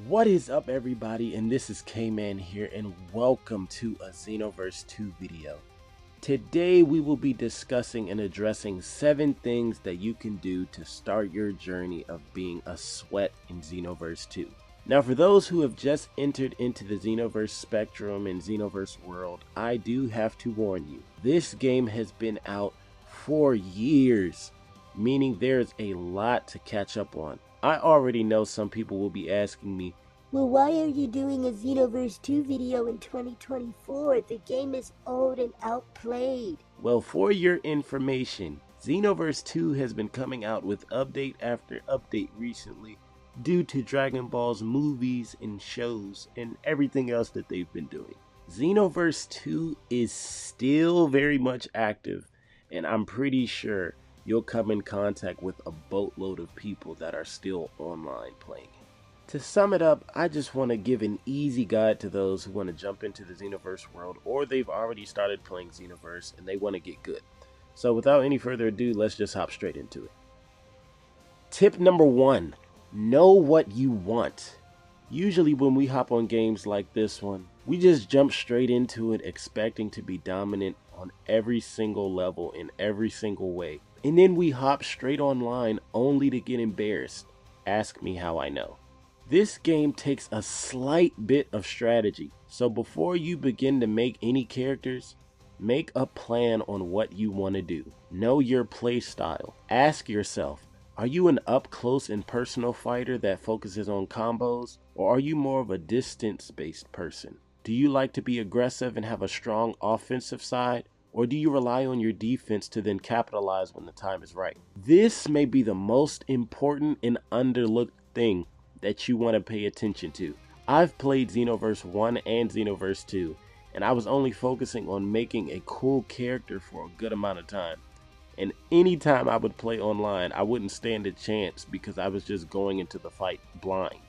What is up, everybody, and this is KallMeKMan here, and welcome to a Xenoverse 2 video. Today we will be discussing and addressing 7 things that you can do to start your journey of being a sweat in Xenoverse 2. Now, for those who have just entered into the Xenoverse spectrum and Xenoverse world, I do have to warn you, this game has been out for years, meaning there's a lot to catch up on. I already know some people will be asking me, well, why are you doing a Xenoverse 2 video in 2024? The game is old and outplayed. Well, for your information, Xenoverse 2 has been coming out with update after update recently due to Dragon Ball's movies and shows and everything else that they've been doing. Xenoverse 2 is still very much active, and I'm pretty sure you'll come in contact with a boatload of people that are still online playing. To sum it up, I just want to give an easy guide to those who want to jump into the Xenoverse world, or they've already started playing Xenoverse and they want to get good. So without any further ado, let's just hop straight into it. Tip number 1, know what you want. Usually when we hop on games like this one, we just jump straight into it expecting to be dominant on every single level in every single way. And then we hop straight online only to get embarrassed. Ask me how I know. This game takes a slight bit of strategy, so before you begin to make any characters, make a plan on what you want to do. Know your play style. Ask yourself, are you an up close and personal fighter that focuses on combos, or are you more of a distance based person? Do you like to be aggressive and have a strong offensive side? Or do you rely on your defense to then capitalize when the time is right? This may be the most important and underlooked thing that you want to pay attention to. I've played Xenoverse 1 and Xenoverse 2, and I was only focusing on making a cool character for a good amount of time. And anytime I would play online, I wouldn't stand a chance because I was just going into the fight blind.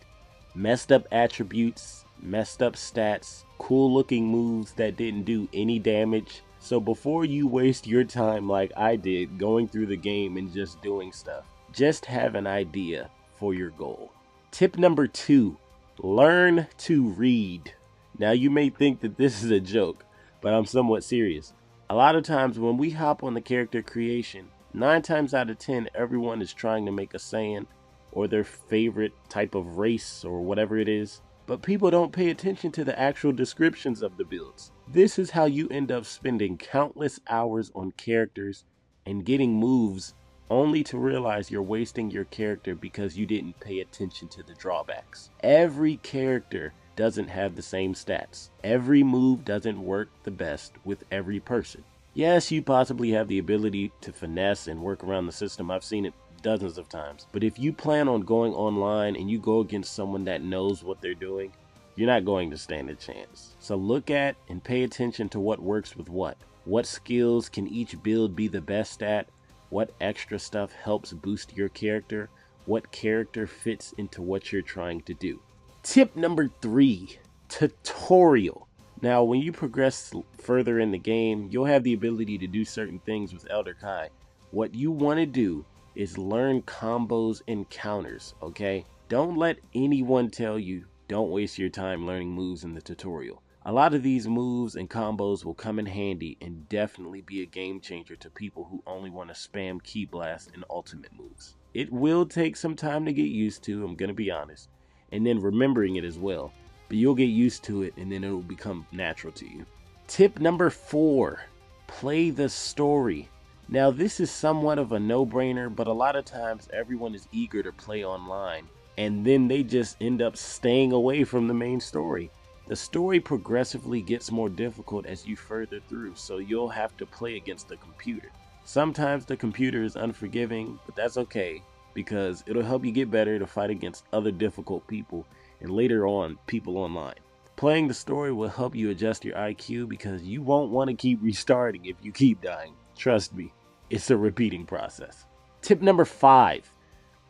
Messed up attributes, messed up stats, cool looking moves that didn't do any damage. So before you waste your time like I did going through the game and just doing stuff, just have an idea for your goal. Tip number 2, learn to read. Now you may think that this is a joke, but I'm somewhat serious. A lot of times when we hop on the character creation, 9 times out of 10 everyone is trying to make a Saiyan or their favorite type of race or whatever it is. But people don't pay attention to the actual descriptions of the builds. This is how you end up spending countless hours on characters and getting moves only to realize you're wasting your character because you didn't pay attention to the drawbacks. Every character doesn't have the same stats. Every move doesn't work the best with every person. Yes, you possibly have the ability to finesse and work around the system. I've seen it dozens of times. But if you plan on going online and you go against someone that knows what they're doing, you're not going to stand a chance. So look at and pay attention to what works with what. What skills can each build be the best at? What extra stuff helps boost your character? What character fits into what you're trying to do? Tip number 3, tutorial. Now, when you progress further in the game, you'll have the ability to do certain things with Elder Kai. What you want to do is learn combos and counters, okay? Don't let anyone tell you don't waste your time learning moves in the tutorial. A lot of these moves and combos will come in handy and definitely be a game changer to people who only want to spam Ki Blast and ultimate moves. It will take some time to get used to, I'm gonna be honest, and then remembering it as well, but you'll get used to it and then it will become natural to you. Tip number 4, play the story. Now this is somewhat of a no-brainer, but a lot of times everyone is eager to play online and then they just end up staying away from the main story. The story progressively gets more difficult as you further through, so you'll have to play against the computer. Sometimes the computer is unforgiving, but that's okay because it'll help you get better to fight against other difficult people and later on people online. Playing the story will help you adjust your IQ because you won't want to keep restarting if you keep dying. Trust me, it's a repeating process. Tip number 5,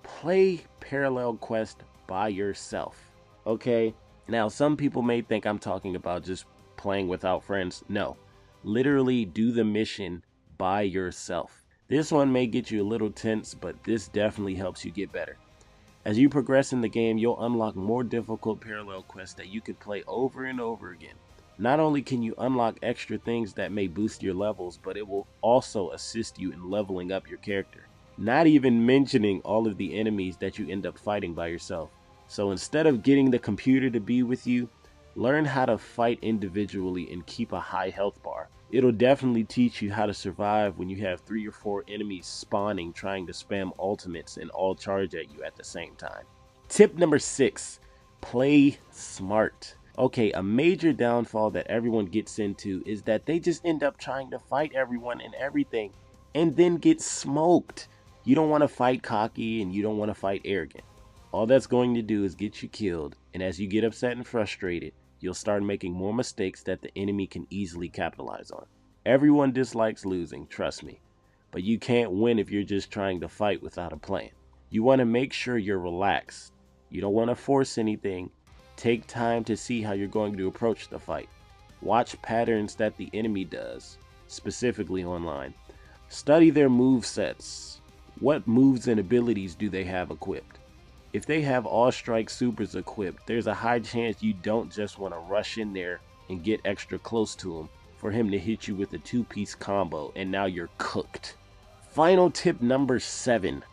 play parallel quest by yourself. Okay, now some people may think I'm talking about just playing without friends. No, literally do the mission by yourself. This one may get you a little tense, but this definitely helps you get better. As you progress in the game, you'll unlock more difficult parallel quests that you can play over and over again. Not only can you unlock extra things that may boost your levels, but it will also assist you in leveling up your character. Not even mentioning all of the enemies that you end up fighting by yourself. So instead of getting the computer to be with you, learn how to fight individually and keep a high health bar. It'll definitely teach you how to survive when you have 3 or 4 enemies spawning trying to spam ultimates and all charge at you at the same time. Tip number 6, play smart. Okay, a major downfall that everyone gets into is that they just end up trying to fight everyone and everything and then get smoked. You don't want to fight cocky and you don't want to fight arrogant. All that's going to do is get you killed, and as you get upset and frustrated, you'll start making more mistakes that the enemy can easily capitalize on. Everyone dislikes losing, trust me, but you can't win if you're just trying to fight without a plan. You want to make sure you're relaxed. You don't want to force anything. Take time to see how you're going to approach the fight. Watch patterns that the enemy does, specifically online. Study their move sets. What moves and abilities do they have equipped? If they have all strike supers equipped, there's a high chance you don't just want to rush in there and get extra close to him for him to hit you with a 2-piece combo and now you're cooked. Final tip number 7,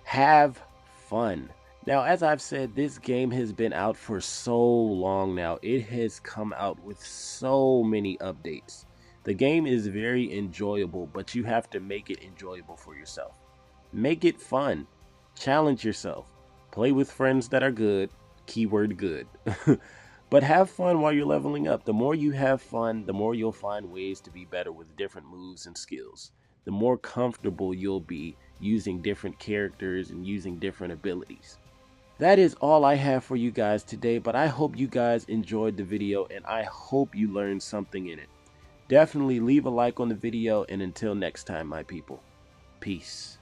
have fun. Now, as I've said, this game has been out for so long now. It has come out with so many updates. The game is very enjoyable, but you have to make it enjoyable for yourself. Make it fun. Challenge yourself. Play with friends that are good, keyword good. But have fun while you're leveling up. The more you have fun, the more you'll find ways to be better with different moves and skills. The more comfortable you'll be using different characters and using different abilities. That is all I have for you guys today, but I hope you guys enjoyed the video and I hope you learned something in it. Definitely leave a like on the video, and until next time, my people, peace.